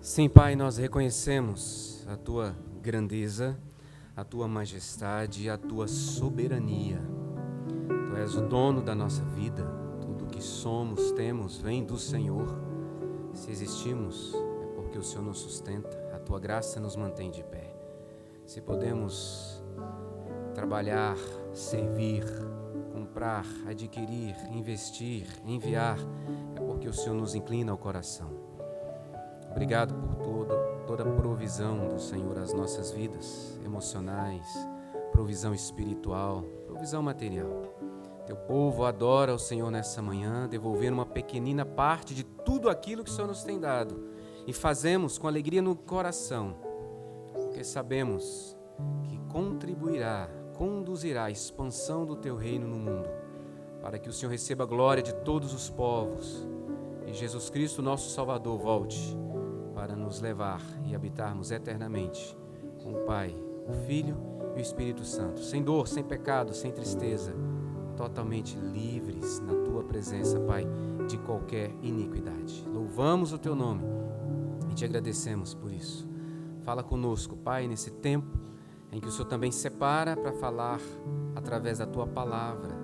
Sim, Pai, nós reconhecemos a Tua grandeza, a Tua majestade e a Tua soberania. Tu és o dono da nossa vida, tudo o que somos, temos, vem do Senhor. Se existimos, é porque o Senhor nos sustenta, a Tua graça nos mantém de pé. Se podemos trabalhar, servir, comprar, adquirir, investir, enviar, é porque o Senhor nos inclina ao coração. Obrigado por toda a provisão do Senhor às nossas vidas, emocionais, provisão espiritual, provisão material. Teu povo adora o Senhor nessa manhã, devolvendo uma pequenina parte de tudo aquilo que o Senhor nos tem dado. E fazemos com alegria no coração, porque sabemos que contribuirá, conduzirá a expansão do Teu reino no mundo, para que o Senhor receba a glória de todos os povos e Jesus Cristo, nosso Salvador, volte para nos levar e habitarmos eternamente com o Pai, o Filho e o Espírito Santo, sem dor, sem pecado, sem tristeza, totalmente livres na Tua presença, Pai, de qualquer iniquidade. Louvamos o Teu nome e Te agradecemos por isso. Fala conosco, Pai, nesse tempo em que o Senhor também separa para falar através da Tua palavra,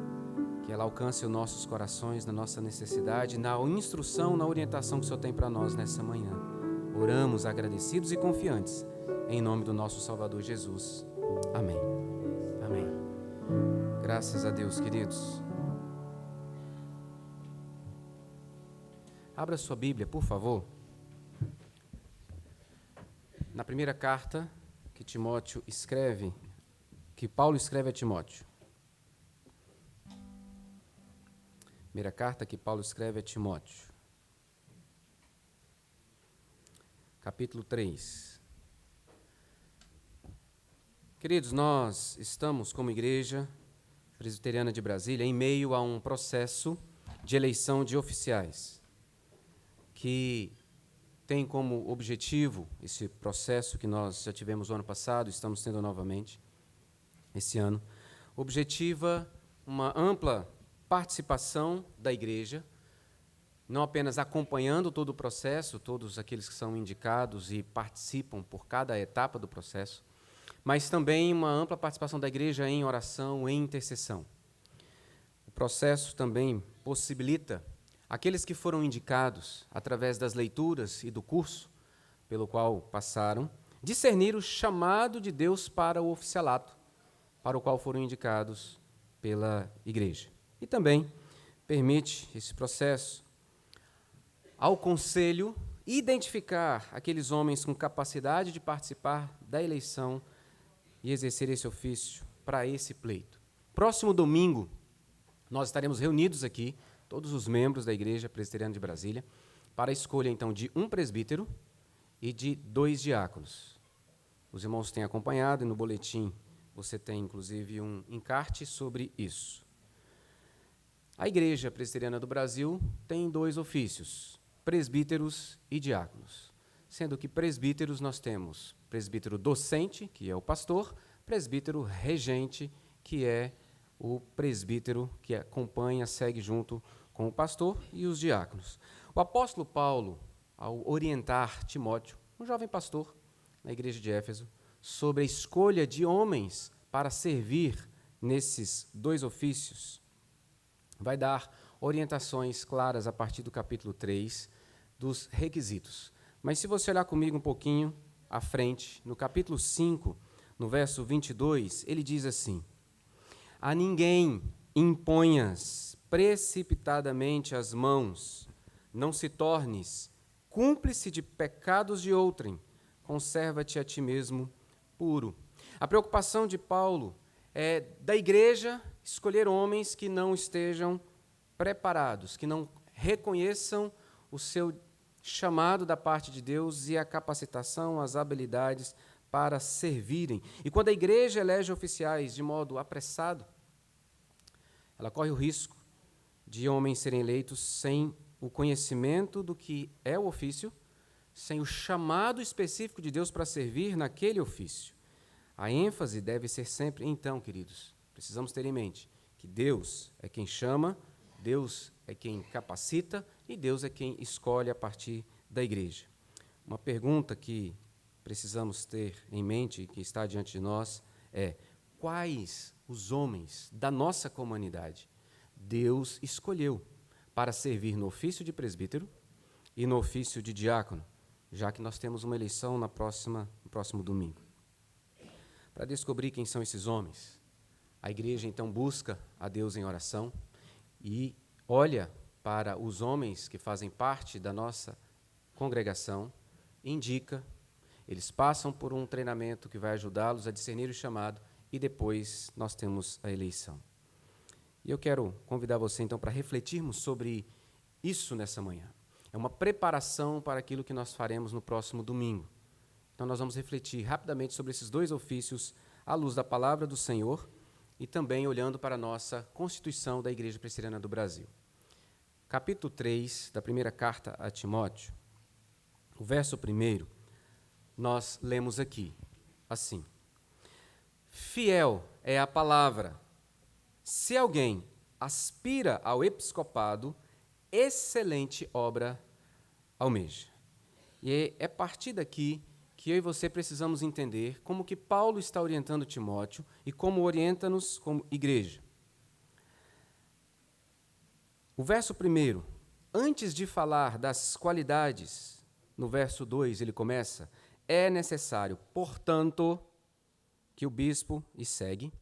que ela alcance os nossos corações na nossa necessidade, na instrução, na orientação que o Senhor tem para nós nessa manhã. Oramos agradecidos e confiantes, em nome do nosso Salvador Jesus. Amém. Amém. Graças a Deus, queridos. Abra sua Bíblia, por favor. Na primeira carta que Paulo escreve a Timóteo. Primeira carta que Paulo escreve a Timóteo. Capítulo 3. Queridos, nós estamos como Igreja Presbiteriana de Brasília em meio a um processo de eleição de oficiais, que tem como objetivo esse processo que nós já tivemos no ano passado, estamos tendo novamente esse ano, objetiva uma ampla participação da Igreja, não apenas acompanhando todo o processo, todos aqueles que são indicados e participam por cada etapa do processo, mas também uma ampla participação da Igreja em oração, em intercessão. O processo também possibilita aqueles que foram indicados, através das leituras e do curso pelo qual passaram, discernir o chamado de Deus para o oficialato, para o qual foram indicados pela Igreja. E também permite esse processo ao conselho identificar aqueles homens com capacidade de participar da eleição e exercer esse ofício para esse pleito. Próximo domingo, nós estaremos reunidos aqui, todos os membros da Igreja Presbiteriana de Brasília, para a escolha, então, de um presbítero e de 2 diáconos. Os irmãos têm acompanhado e no boletim você tem, inclusive, um encarte sobre isso. A Igreja Presbiteriana do Brasil tem 2 ofícios, presbíteros e diáconos, sendo que presbíteros nós temos presbítero docente, que é o pastor, presbítero regente, que é o presbítero que acompanha, segue junto com o pastor, e os diáconos. O apóstolo Paulo, ao orientar Timóteo, um jovem pastor na igreja de Éfeso, sobre a escolha de homens para servir nesses 2 ofícios, vai dar orientações claras a partir do capítulo 3 dos requisitos. Mas se você olhar comigo um pouquinho à frente, no capítulo 5, no verso 22, ele diz assim: a ninguém imponhas precipitadamente as mãos, não se tornes cúmplice de pecados de outrem, conserva-te a ti mesmo puro. A preocupação de Paulo é da igreja escolher homens que não estejam preparados, que não reconheçam o seu chamado da parte de Deus e a capacitação, as habilidades para servirem. E quando a igreja elege oficiais de modo apressado, ela corre o risco de homens serem eleitos sem o conhecimento do que é o ofício, sem o chamado específico de Deus para servir naquele ofício. A ênfase deve ser sempre, então, queridos, precisamos ter em mente que Deus é quem chama, Deus é quem capacita e Deus é quem escolhe a partir da igreja. Uma pergunta que precisamos ter em mente, que está diante de nós, é: quais os homens da nossa comunidade Deus escolheu para servir no ofício de presbítero e no ofício de diácono, já que nós temos uma eleição no próximo domingo? Para descobrir quem são esses homens, a igreja então busca a Deus em oração e olha para os homens que fazem parte da nossa congregação, indica, eles passam por um treinamento que vai ajudá-los a discernir o chamado e depois nós temos a eleição. E eu quero convidar você então para refletirmos sobre isso nessa manhã. É uma preparação para aquilo que nós faremos no próximo domingo. Então nós vamos refletir rapidamente sobre esses dois ofícios à luz da palavra do Senhor e também olhando para a nossa Constituição da Igreja Presbiteriana do Brasil. Capítulo 3 da primeira carta a Timóteo, o verso 1, nós lemos aqui, assim: fiel é a palavra. Se alguém aspira ao episcopado, excelente obra almeja. E é a partir daqui que eu e você precisamos entender como que Paulo está orientando Timóteo e como orienta-nos como igreja. O verso 1, antes de falar das qualidades, no verso 2 ele começa: é necessário, portanto, que o bispo, e segue.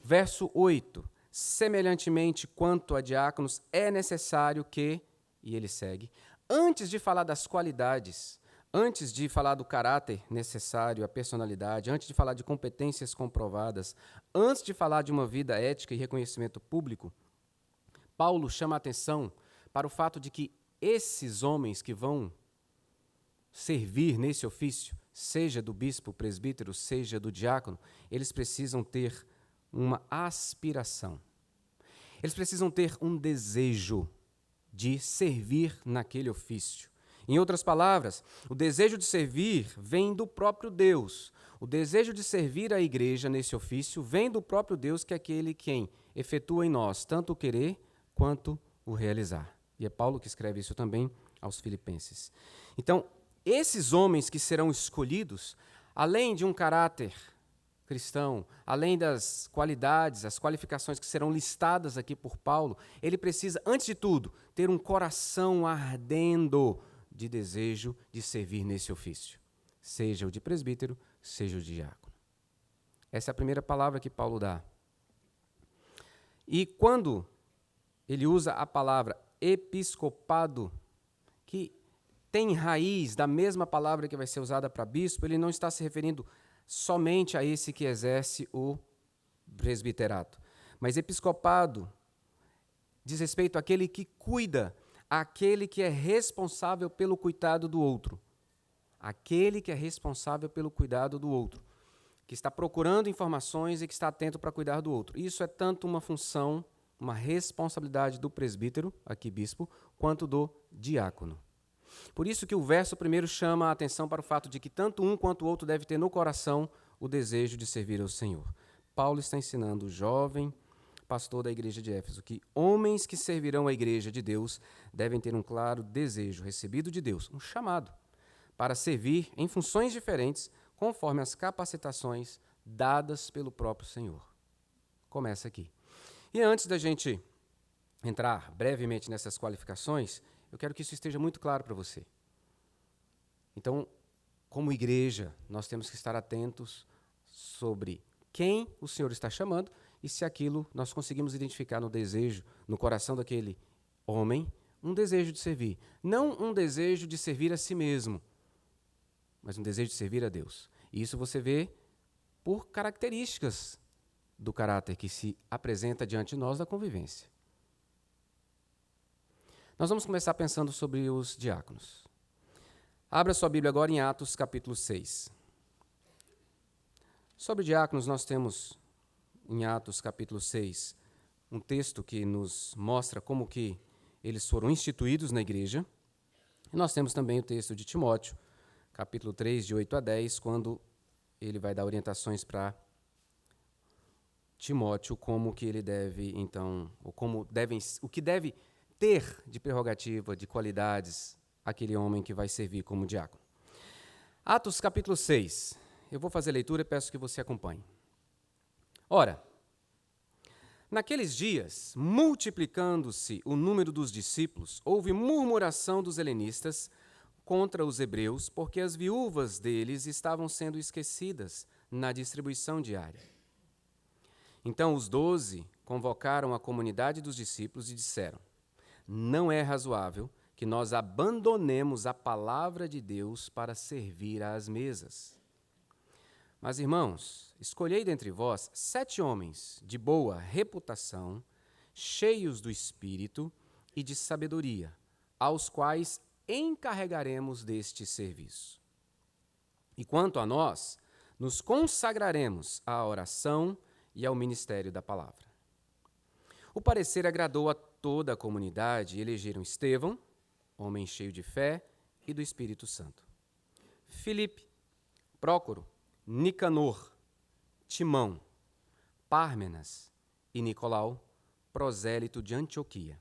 Verso 8, semelhantemente quanto a diáconos, é necessário que, e ele segue. Antes de falar das qualidades, antes de falar do caráter necessário, a personalidade, antes de falar de competências comprovadas, antes de falar de uma vida ética e reconhecimento público, Paulo chama a atenção para o fato de que esses homens que vão servir nesse ofício, seja do bispo, presbítero, seja do diácono, eles precisam ter uma aspiração. Eles precisam ter um desejo de servir naquele ofício. Em outras palavras, o desejo de servir vem do próprio Deus. O desejo de servir a igreja nesse ofício vem do próprio Deus, que é aquele quem efetua em nós tanto o querer quanto o realizar. E é Paulo que escreve isso também aos Filipenses. Então, esses homens que serão escolhidos, além de um caráter cristão, além das qualidades, as qualificações que serão listadas aqui por Paulo, ele precisa, antes de tudo, ter um coração ardendo de desejo de servir nesse ofício, seja o de presbítero, seja o de diácono. Essa é a primeira palavra que Paulo dá. E quando ele usa a palavra episcopado, que tem raiz da mesma palavra que vai ser usada para bispo, ele não está se referindo somente a esse que exerce o presbiterato. Mas episcopado diz respeito àquele que cuida, àquele que é responsável pelo cuidado do outro. Aquele que é responsável pelo cuidado do outro, que está procurando informações e que está atento para cuidar do outro. Isso é tanto uma função, uma responsabilidade do presbítero, aqui bispo, quanto do diácono. Por isso que o verso 1 chama a atenção para o fato de que tanto um quanto o outro deve ter no coração o desejo de servir ao Senhor. Paulo está ensinando o jovem pastor da igreja de Éfeso que homens que servirão a igreja de Deus devem ter um claro desejo recebido de Deus, um chamado, para servir em funções diferentes conforme as capacitações dadas pelo próprio Senhor. Começa aqui. E antes da gente entrar brevemente nessas qualificações, eu quero que isso esteja muito claro para você. Então, como igreja, nós temos que estar atentos sobre quem o Senhor está chamando e se aquilo nós conseguimos identificar no desejo, no coração daquele homem, um desejo de servir. Não um desejo de servir a si mesmo, mas um desejo de servir a Deus. E isso você vê por características do caráter que se apresenta diante de nós da convivência. Nós vamos começar pensando sobre os diáconos. Abra sua Bíblia agora em Atos capítulo 6. Sobre diáconos nós temos em Atos capítulo 6 um texto que nos mostra como que eles foram instituídos na igreja. E nós temos também o texto de Timóteo, capítulo 3, de 8 a 10, quando ele vai dar orientações para Timóteo como que ele deve, então, o que deve ter de prerrogativa, de qualidades, aquele homem que vai servir como diácono. Atos capítulo 6. Eu vou fazer leitura e peço que você acompanhe. Ora, naqueles dias, multiplicando-se o número dos discípulos, houve murmuração dos helenistas contra os hebreus, porque as viúvas deles estavam sendo esquecidas na distribuição diária. Então os 12 convocaram a comunidade dos discípulos e disseram: não é razoável que nós abandonemos a palavra de Deus para servir às mesas. Mas, irmãos, escolhei dentre vós 7 homens de boa reputação, cheios do Espírito e de sabedoria, aos quais encarregaremos deste serviço. E quanto a nós, nos consagraremos à oração e ao ministério da palavra. O parecer agradou a toda a comunidade e elegeram Estevão, homem cheio de fé e do Espírito Santo, Filipe, Prócoro, Nicanor, Timão, Pármenas e Nicolau, prosélito de Antioquia.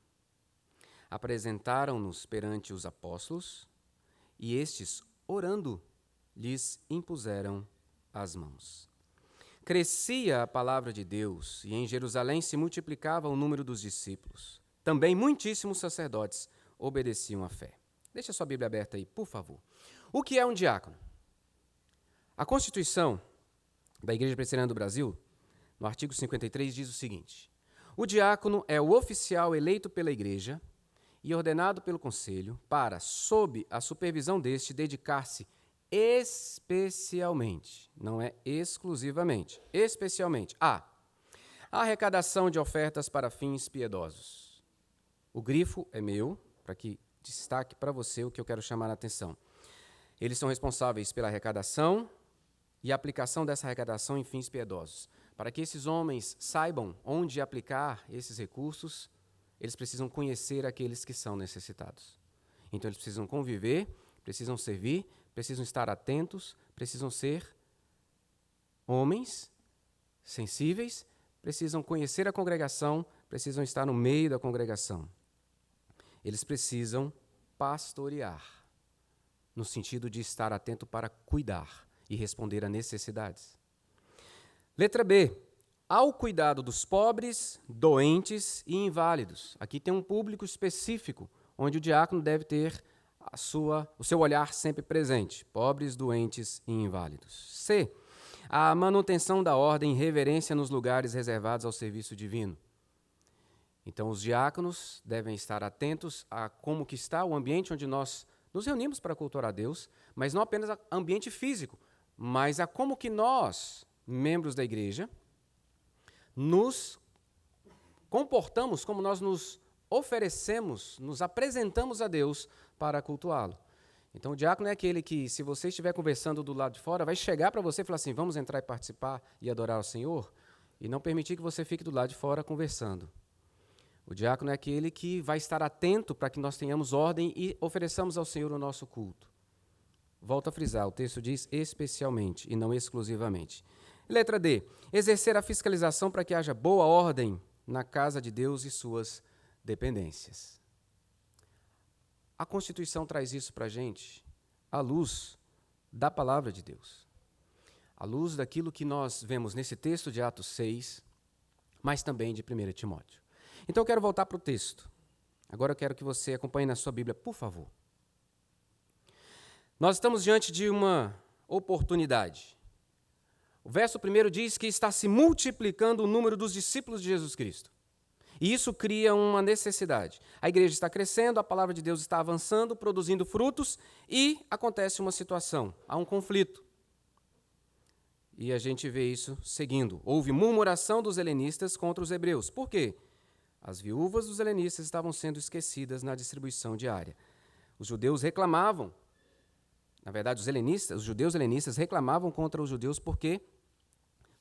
Apresentaram-nos perante os apóstolos e estes, orando, lhes impuseram as mãos. Crescia a palavra de Deus e em Jerusalém se multiplicava o número dos discípulos. Também muitíssimos sacerdotes obedeciam à fé. Deixa a sua Bíblia aberta aí, por favor. O que é um diácono? A Constituição da Igreja Presbiteriana do Brasil, no artigo 53, diz o seguinte: o diácono é o oficial eleito pela Igreja e ordenado pelo Conselho para, sob a supervisão deste, dedicar-se especialmente, não é exclusivamente, especialmente, a arrecadação de ofertas para fins piedosos. O grifo é meu, para que destaque para você o que eu quero chamar a atenção. Eles são responsáveis pela arrecadação e a aplicação dessa arrecadação em fins piedosos. Para que esses homens saibam onde aplicar esses recursos, eles precisam conhecer aqueles que são necessitados. Então, eles precisam conviver, precisam servir, precisam estar atentos, precisam ser homens sensíveis, precisam conhecer a congregação, precisam estar no meio da congregação. Eles precisam pastorear, no sentido de estar atento para cuidar e responder a necessidades. Letra B. Ao cuidado dos pobres, doentes e inválidos. Aqui tem um público específico, onde o diácono deve ter o seu olhar sempre presente. Pobres, doentes e inválidos. C. A manutenção da ordem e reverência nos lugares reservados ao serviço divino. Então, os diáconos devem estar atentos a como que está o ambiente onde nós nos reunimos para cultuar a Deus, mas não apenas o ambiente físico, mas a como que nós, membros da igreja, nos comportamos, como nós nos oferecemos, nos apresentamos a Deus para cultuá-lo. Então, o diácono é aquele que, se você estiver conversando do lado de fora, vai chegar para você e falar assim: vamos entrar e participar e adorar ao Senhor, e não permitir que você fique do lado de fora conversando. O diácono é aquele que vai estar atento para que nós tenhamos ordem e ofereçamos ao Senhor o nosso culto. Volto a frisar, o texto diz especialmente e não exclusivamente. Letra D. Exercer a fiscalização para que haja boa ordem na casa de Deus e suas dependências. A Constituição traz isso para a gente à luz da palavra de Deus. À luz daquilo que nós vemos nesse texto de Atos 6, mas também de 1 Timóteo. Então eu quero voltar para o texto. Agora eu quero que você acompanhe na sua Bíblia, por favor. Nós estamos diante de uma oportunidade. O verso 1 diz que está se multiplicando o número dos discípulos de Jesus Cristo. E isso cria uma necessidade. A igreja está crescendo, a palavra de Deus está avançando, produzindo frutos, e acontece uma situação, há um conflito. E a gente vê isso seguindo. Houve murmuração dos helenistas contra os hebreus. Por quê? As viúvas dos helenistas estavam sendo esquecidas na distribuição diária. Os judeus reclamavam, na verdade, os judeus helenistas reclamavam contra os judeus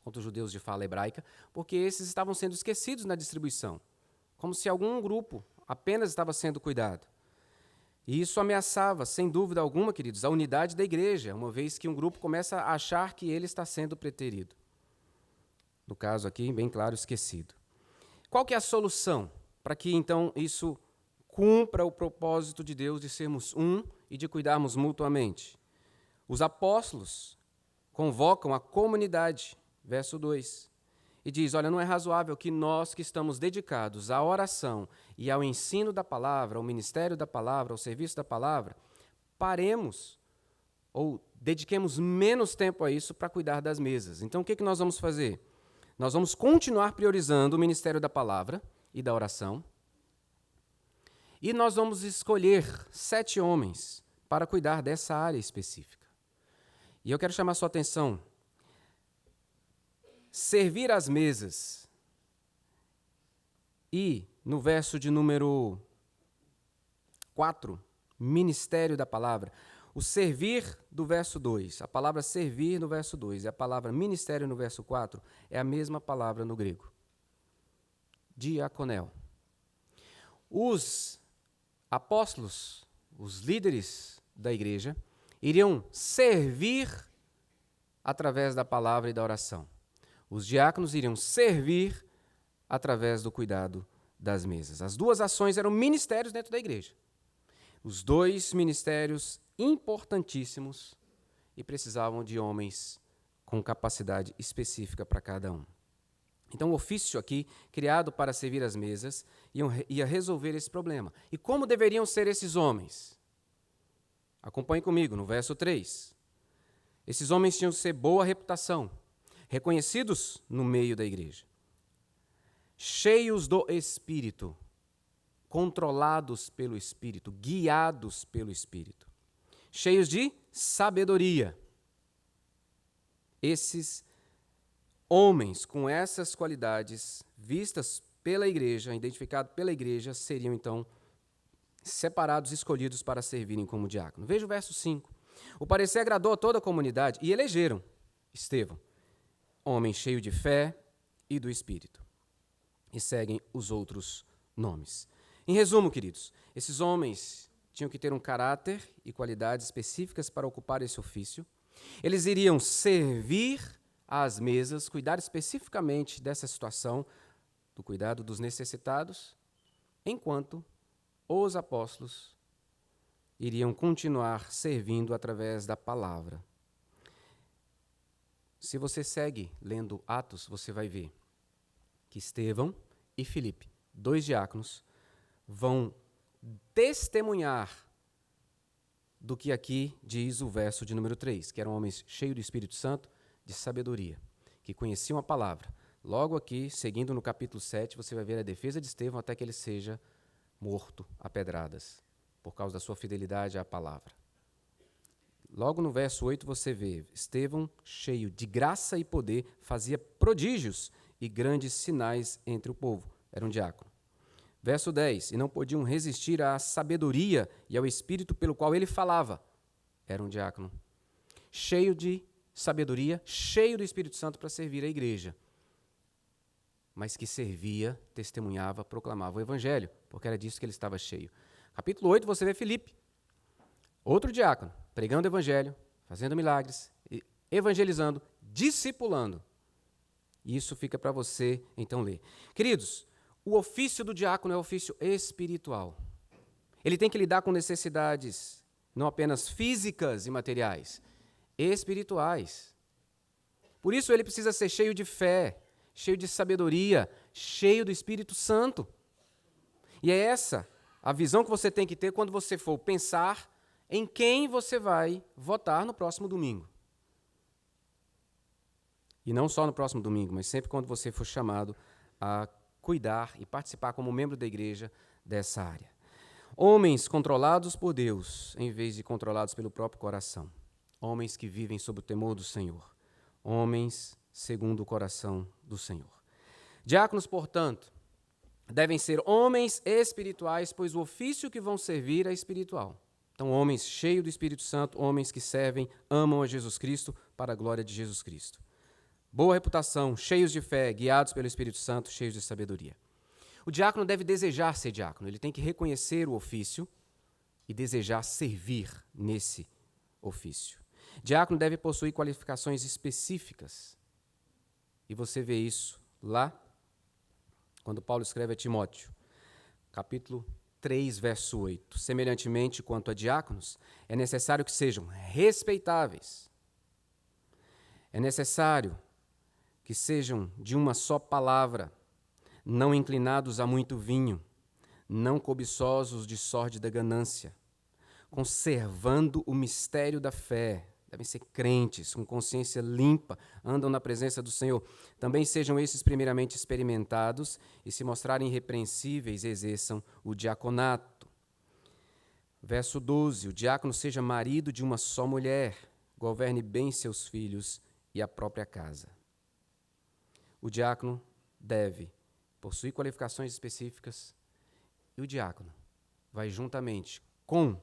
contra os judeus de fala hebraica, porque esses estavam sendo esquecidos na distribuição, como se algum grupo apenas estava sendo cuidado. E isso ameaçava, sem dúvida alguma, queridos, a unidade da igreja, uma vez que um grupo começa a achar que ele está sendo preterido. No caso aqui, bem claro, esquecido. Qual que é a solução para que, então, isso cumpra o propósito de Deus de sermos um e de cuidarmos mutuamente? Os apóstolos convocam a comunidade, verso 2, e diz, olha, não é razoável que nós que estamos dedicados à oração e ao ensino da palavra, ao ministério da palavra, ao serviço da palavra, paremos ou dediquemos menos tempo a isso para cuidar das mesas. Então, o que nós vamos fazer? Nós vamos continuar priorizando o ministério da palavra e da oração, e nós vamos escolher 7 homens para cuidar dessa área específica. E eu quero chamar sua atenção. Servir as mesas. E, no verso de número 4, ministério da palavra. O servir do verso 2, a palavra servir no verso 2 e a palavra ministério no verso 4 é a mesma palavra no grego. Diaconel. Os apóstolos, os líderes da igreja, iriam servir através da palavra e da oração. Os diáconos iriam servir através do cuidado das mesas. As duas ações eram ministérios dentro da igreja. Os 2 ministérios importantíssimos e precisavam de homens com capacidade específica para cada um. Então, o ofício aqui, criado para servir as mesas, ia resolver esse problema. E como deveriam ser esses homens? Acompanhe comigo no verso 3. Esses homens tinham que ser boa reputação, reconhecidos no meio da igreja, cheios do Espírito, controlados pelo Espírito, guiados pelo Espírito, cheios de sabedoria. Esses homens com essas qualidades vistas pela igreja, identificados pela igreja, seriam então separados, escolhidos para servirem como diácono. Veja o verso 5. O parecer agradou a toda a comunidade e elegeram Estevão, homem cheio de fé e do Espírito. E seguem os outros nomes. Em resumo, queridos, esses homens tinham que ter um caráter e qualidades específicas para ocupar esse ofício. Eles iriam servir às mesas, cuidar especificamente dessa situação, do cuidado dos necessitados, enquanto os apóstolos iriam continuar servindo através da palavra. Se você segue lendo Atos, você vai ver que Estevão e Filipe, 2 diáconos, vão testemunhar do que aqui diz o verso de número 3, que eram homens cheios do Espírito Santo, de sabedoria, que conheciam a palavra. Logo aqui, seguindo no capítulo 7, você vai ver a defesa de Estevão até que ele seja morto a pedradas, por causa da sua fidelidade à palavra. Logo no verso 8 você vê, Estevão, cheio de graça e poder, fazia prodígios e grandes sinais entre o povo. Era um diácono. Verso 10, e não podiam resistir à sabedoria e ao espírito pelo qual ele falava. Era um diácono. Cheio de sabedoria, cheio do Espírito Santo para servir a igreja. Mas que servia, testemunhava, proclamava o evangelho, porque era disso que ele estava cheio. Capítulo 8 você vê Filipe, outro diácono, pregando o evangelho, fazendo milagres, evangelizando, discipulando. E isso fica para você, então, ler. Queridos, o ofício do diácono é o ofício espiritual. Ele tem que lidar com necessidades, não apenas físicas e materiais, espirituais. Por isso ele precisa ser cheio de fé, cheio de sabedoria, cheio do Espírito Santo. E é essa a visão que você tem que ter quando você for pensar em quem você vai votar no próximo domingo. E não só no próximo domingo, mas sempre quando você for chamado a cuidar e participar como membro da igreja dessa área. Homens controlados por Deus, em vez de controlados pelo próprio coração. Homens que vivem sob o temor do Senhor. Homens segundo o coração do Senhor. Diáconos, portanto, devem ser homens espirituais, pois o ofício que vão servir é espiritual. Então, homens cheios do Espírito Santo, homens que servem, amam a Jesus Cristo para a glória de Jesus Cristo. Boa reputação, cheios de fé, guiados pelo Espírito Santo, cheios de sabedoria. O diácono deve desejar ser diácono, ele tem que reconhecer o ofício e desejar servir nesse ofício. Diácono deve possuir qualificações específicas. E você vê isso lá, quando Paulo escreve a Timóteo, capítulo 3, verso 8. Semelhantemente, quanto a diáconos, é necessário que sejam respeitáveis. É necessário que sejam de uma só palavra, não inclinados a muito vinho, não cobiçosos de sórdida ganância, conservando o mistério da fé. Devem ser crentes, com consciência limpa, andam na presença do Senhor. Também sejam esses primeiramente experimentados e, se mostrarem irrepreensíveis, exerçam o diaconato. Verso 12. O diácono seja marido de uma só mulher, governe bem seus filhos e a própria casa. O diácono deve possuir qualificações específicas e o diácono vai, juntamente com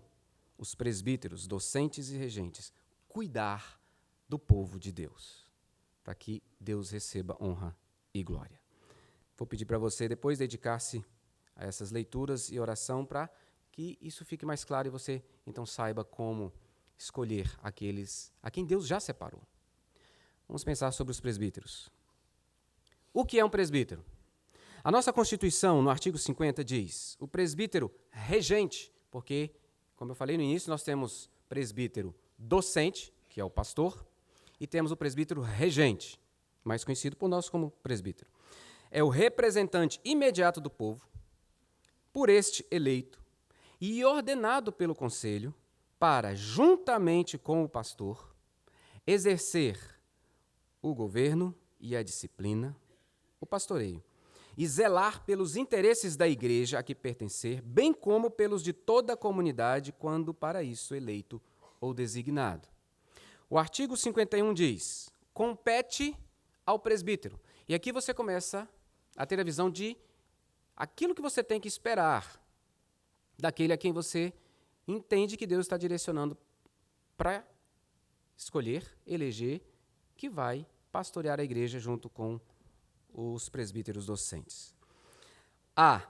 os presbíteros, docentes e regentes, cuidar do povo de Deus, para que Deus receba honra e glória. Vou pedir para você depois dedicar-se a essas leituras e oração para que isso fique mais claro e você então saiba como escolher aqueles a quem Deus já separou. Vamos pensar sobre os presbíteros. O que é um presbítero? A nossa Constituição, no artigo 50, diz: o presbítero regente, porque, como eu falei no início, nós temos presbítero docente, que é o pastor, e temos o presbítero regente, mais conhecido por nós como presbítero. É o representante imediato do povo, por este eleito e ordenado pelo conselho para, juntamente com o pastor, exercer o governo e a disciplina, o pastoreio, e zelar pelos interesses da igreja a que pertencer, bem como pelos de toda a comunidade, quando para isso eleito ou designado. O artigo 51 diz: compete ao presbítero. E aqui você começa a ter a visão de aquilo que você tem que esperar daquele a quem você entende que Deus está direcionando para escolher, eleger, que vai pastorear a igreja junto com os presbíteros docentes. A.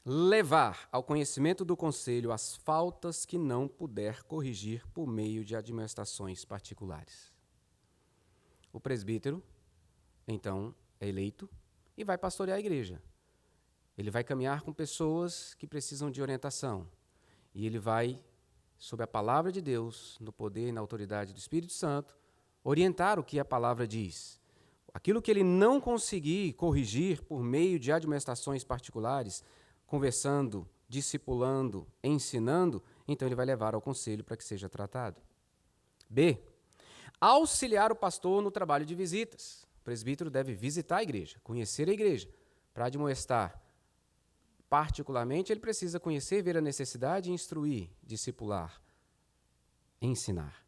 Levar ao conhecimento do conselho as faltas que não puder corrigir por meio de admoestações particulares. O presbítero, então, é eleito e vai pastorear a igreja. Ele vai caminhar com pessoas que precisam de orientação. E ele vai, sob a palavra de Deus, no poder e na autoridade do Espírito Santo, orientar o que a palavra diz. Aquilo que ele não conseguir corrigir por meio de admoestações particulares, conversando, discipulando, ensinando, então ele vai levar ao conselho para que seja tratado. B. Auxiliar o pastor no trabalho de visitas. O presbítero deve visitar a igreja, conhecer a igreja. Para admoestar, particularmente, ele precisa conhecer, ver a necessidade e instruir, discipular, ensinar.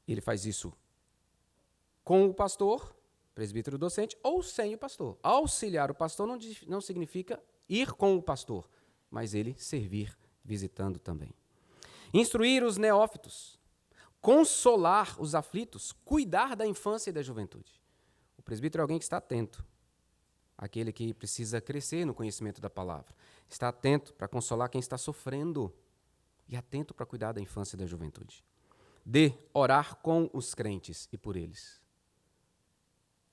Ele faz isso com o pastor, presbítero docente, ou sem o pastor. Auxiliar o pastor não significa ir com o pastor, mas ele servir, visitando também. Instruir os neófitos, consolar os aflitos, cuidar da infância e da juventude. O presbítero é alguém que está atento, aquele que precisa crescer no conhecimento da palavra. Está atento para consolar quem está sofrendo e atento para cuidar da infância e da juventude. D. Orar com os crentes e por eles.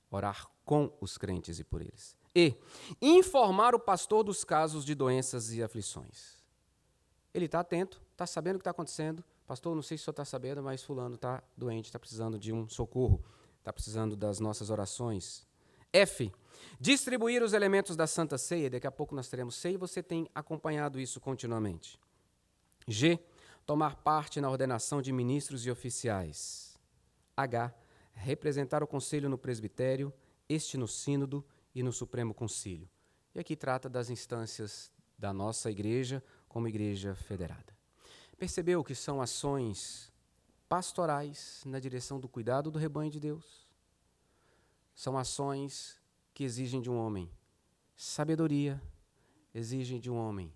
Orar com os crentes e por eles. E. Informar o pastor dos casos de doenças e aflições. Ele está atento, está sabendo o que está acontecendo. Pastor, não sei se o senhor está sabendo, mas fulano está doente, está precisando de um socorro, está precisando das nossas orações. F. Distribuir os elementos da Santa Ceia. Daqui a pouco nós teremos ceia e você tem acompanhado isso continuamente. G. Tomar parte na ordenação de ministros e oficiais. H. Representar o conselho no presbitério, este no sínodo e no Supremo Concílio. E aqui trata das instâncias da nossa igreja como igreja federada. Percebeu que são ações pastorais na direção do cuidado do rebanho de Deus? São ações que exigem de um homem sabedoria, exigem de um homem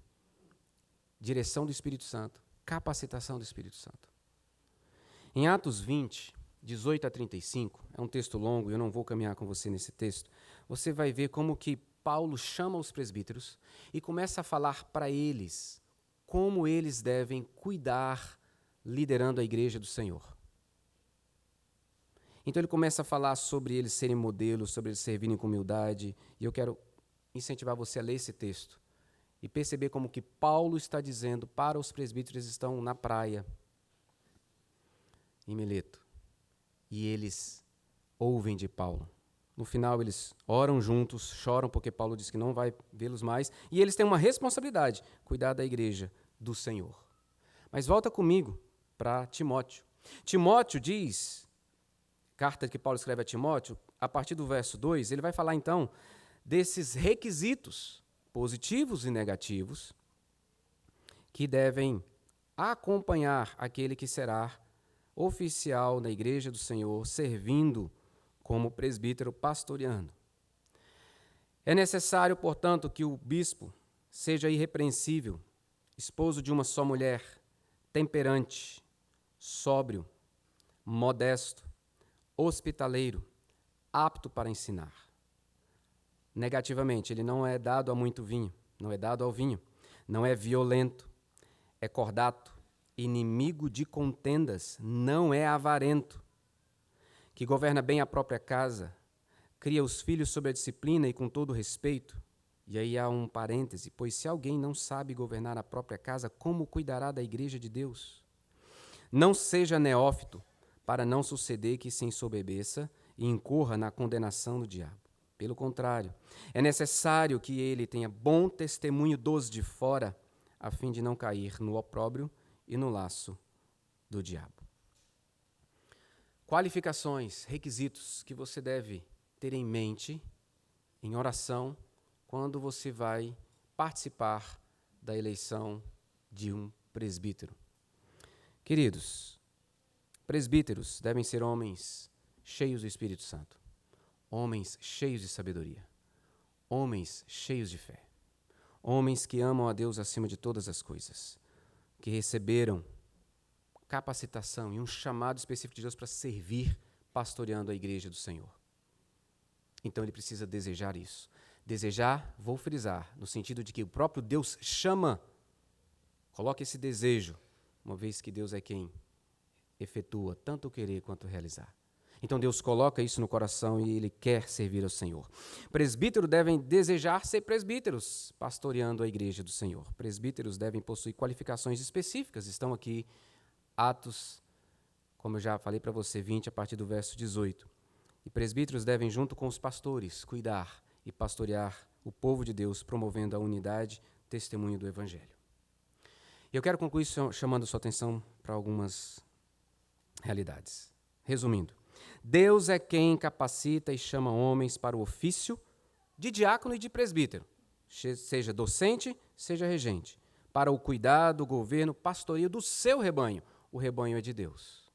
direção do Espírito Santo, capacitação do Espírito Santo. Em Atos 20, 18 a 35, é um texto longo e eu não vou caminhar com você nesse texto, você vai ver como que Paulo chama os presbíteros e começa a falar para eles como eles devem cuidar liderando a igreja do Senhor. Então ele começa a falar sobre eles serem modelos, sobre eles servirem com humildade, e eu quero incentivar você a ler esse texto e perceber como que Paulo está dizendo para os presbíteros que estão na praia, em Mileto. E eles ouvem de Paulo. No final, eles oram juntos, choram porque Paulo diz que não vai vê-los mais, e eles têm uma responsabilidade, cuidar da igreja do Senhor. Mas volta comigo para Timóteo. Timóteo diz, carta que Paulo escreve a Timóteo, a partir do verso 2, ele vai falar então desses requisitos positivos e negativos que devem acompanhar aquele que será oficial na igreja do Senhor, servindo como presbítero pastoreando. É necessário, portanto, que o bispo seja irrepreensível, esposo de uma só mulher, temperante, sóbrio, modesto, hospitaleiro, apto para ensinar. Negativamente, ele não é dado a muito vinho, não é dado ao vinho, não é violento, é cordato, inimigo de contendas, não é avarento, que governa bem a própria casa, cria os filhos sob a disciplina e com todo respeito. E aí há um parêntese, pois se alguém não sabe governar a própria casa, como cuidará da igreja de Deus? Não seja neófito, para não suceder que se ensoberbeça e incorra na condenação do diabo. Pelo contrário, é necessário que ele tenha bom testemunho dos de fora, a fim de não cair no opróbrio e no laço do diabo. Qualificações, requisitos que você deve ter em mente, em oração, quando você vai participar da eleição de um presbítero. Queridos, presbíteros devem ser homens cheios do Espírito Santo, homens cheios de sabedoria, homens cheios de fé, homens que amam a Deus acima de todas as coisas, que receberam capacitação e um chamado específico de Deus para servir pastoreando a igreja do Senhor. Então ele precisa desejar isso. Desejar, vou frisar, no sentido de que o próprio Deus chama. Coloque esse desejo, uma vez que Deus é quem efetua tanto o querer quanto o realizar. Então Deus coloca isso no coração e ele quer servir ao Senhor. Presbíteros devem desejar ser presbíteros, pastoreando a igreja do Senhor. Presbíteros devem possuir qualificações específicas. Estão aqui Atos, como eu já falei para você, 20, a partir do verso 18. E presbíteros devem, junto com os pastores, cuidar e pastorear o povo de Deus, promovendo a unidade, testemunho do Evangelho. E eu quero concluir chamando sua atenção para algumas realidades. Resumindo, Deus é quem capacita e chama homens para o ofício de diácono e de presbítero, seja docente, seja regente, para o cuidado, governo, pastoreio do seu rebanho. O rebanho é de Deus.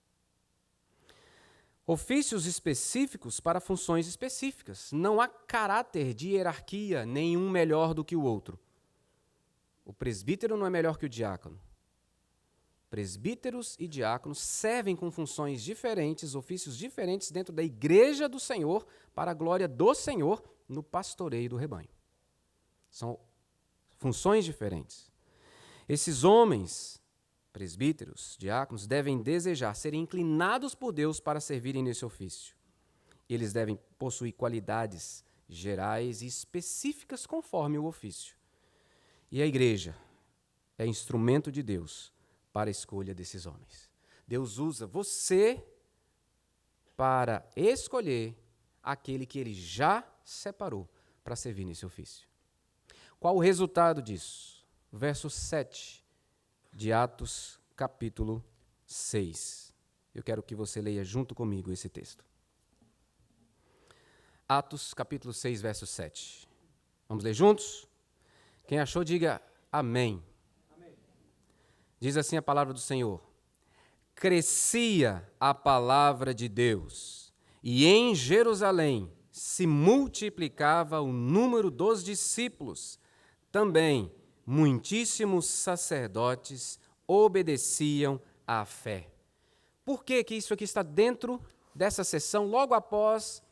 Ofícios específicos para funções específicas. Não há caráter de hierarquia, nenhum melhor do que o outro. O presbítero não é melhor que o diácono. Presbíteros e diáconos servem com funções diferentes, ofícios diferentes dentro da igreja do Senhor, para a glória do Senhor, no pastoreio do rebanho. São funções diferentes. Esses homens, presbíteros, diáconos, devem desejar ser inclinados por Deus para servirem nesse ofício. Eles devem possuir qualidades gerais e específicas conforme o ofício. E a igreja é instrumento de Deus para a escolha desses homens. Deus usa você para escolher aquele que ele já separou para servir nesse ofício. Qual o resultado disso? Verso 7 de Atos, capítulo 6. Eu quero que você leia junto comigo esse texto. Atos, capítulo 6, verso 7. Vamos ler juntos? Quem achou, diga amém. Amém. Diz assim a palavra do Senhor. Crescia a palavra de Deus, e em Jerusalém se multiplicava o número dos discípulos. Também muitíssimos sacerdotes obedeciam à fé. Por que isso aqui está dentro dessa sessão, logo após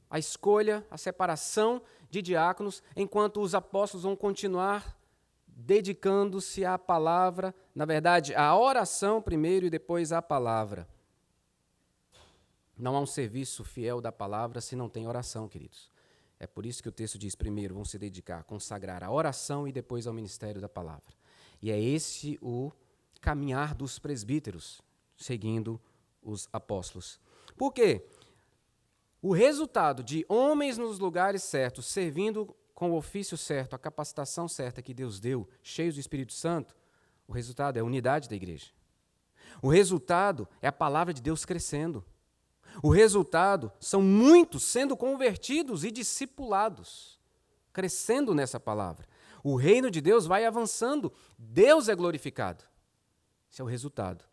a escolha, a separação de diáconos, enquanto os apóstolos vão continuar dedicando-se à palavra, na verdade, à oração primeiro e depois à palavra. Não há um serviço fiel da palavra se não tem oração, queridos. É por isso que o texto diz: primeiro vão se dedicar, consagrar à oração e depois ao ministério da palavra. E é esse o caminhar dos presbíteros, seguindo os apóstolos. Por quê? O resultado de homens nos lugares certos, servindo com o ofício certo, a capacitação certa que Deus deu, cheios do Espírito Santo, o resultado é a unidade da igreja. O resultado é a palavra de Deus crescendo. O resultado são muitos sendo convertidos e discipulados, crescendo nessa palavra. O reino de Deus vai avançando, Deus é glorificado. Esse é o resultado,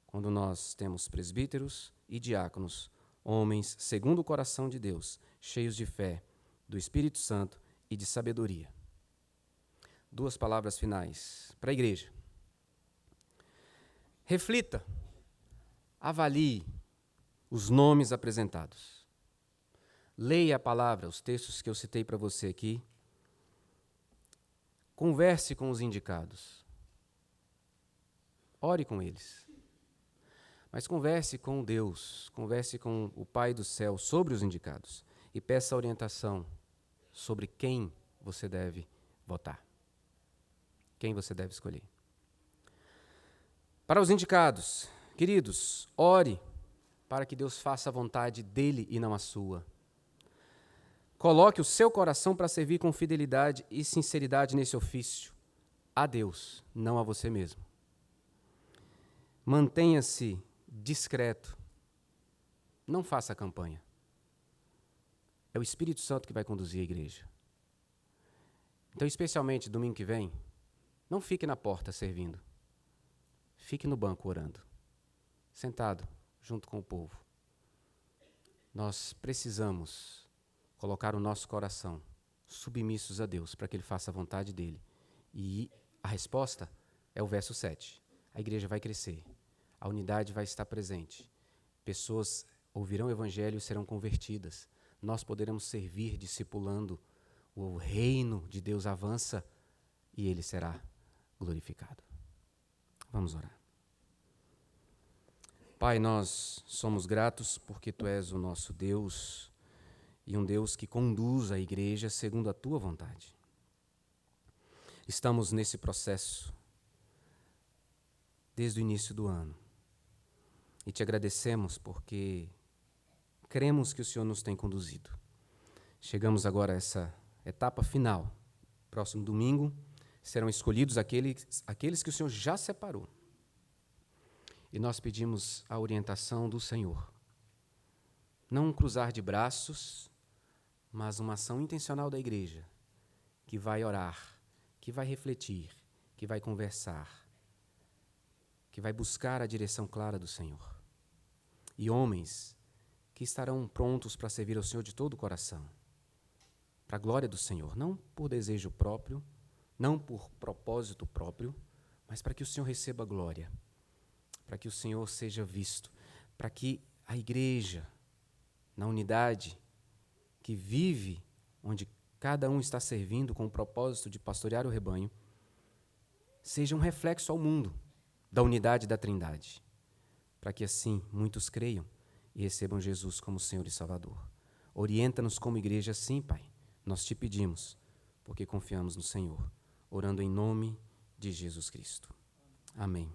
quando nós temos presbíteros e diáconos, homens segundo o coração de Deus, cheios de fé, do Espírito Santo e de sabedoria. 2 palavras finais para a igreja. Reflita, avalie os nomes apresentados. Leia a palavra, os textos que eu citei para você aqui. Converse com os indicados. Ore com eles. Mas converse com Deus, converse com o Pai do céu sobre os indicados e peça orientação sobre quem você deve votar, quem você deve escolher. Para os indicados, queridos, ore para que Deus faça a vontade dele e não a sua. Coloque o seu coração para servir com fidelidade e sinceridade nesse ofício, a Deus, não a você mesmo. Mantenha-se discreto. Não faça campanha. É o Espírito Santo que vai conduzir a igreja. Então, especialmente domingo que vem, não fique na porta servindo. Fique no banco orando, sentado junto com o povo. Nós precisamos colocar o nosso coração submissos a Deus para que Ele faça a vontade dEle. E a resposta é o verso 7. A igreja vai crescer, a unidade vai estar presente, pessoas ouvirão o Evangelho e serão convertidas. Nós poderemos servir discipulando, o reino de Deus avança e Ele será glorificado. Vamos orar. Pai, nós somos gratos porque Tu és o nosso Deus e um Deus que conduz a igreja segundo a Tua vontade. Estamos nesse processo desde o início do ano e Te agradecemos porque cremos que o Senhor nos tem conduzido. Chegamos agora a essa etapa final. Próximo domingo serão escolhidos aqueles que o Senhor já separou. E nós pedimos a orientação do Senhor. Não um cruzar de braços, mas uma ação intencional da igreja, que vai orar, que vai refletir, que vai conversar, que vai buscar a direção clara do Senhor. E homens que estarão prontos para servir ao Senhor de todo o coração, para a glória do Senhor, não por desejo próprio, não por propósito próprio, mas para que o Senhor receba glória, para que o Senhor seja visto, para que a igreja, na unidade, que vive, onde cada um está servindo com o propósito de pastorear o rebanho, seja um reflexo ao mundo da unidade da Trindade, para que assim muitos creiam e recebam Jesus como Senhor e Salvador. Orienta-nos como igreja assim, Pai. Nós Te pedimos, porque confiamos no Senhor, orando em nome de Jesus Cristo. Amém.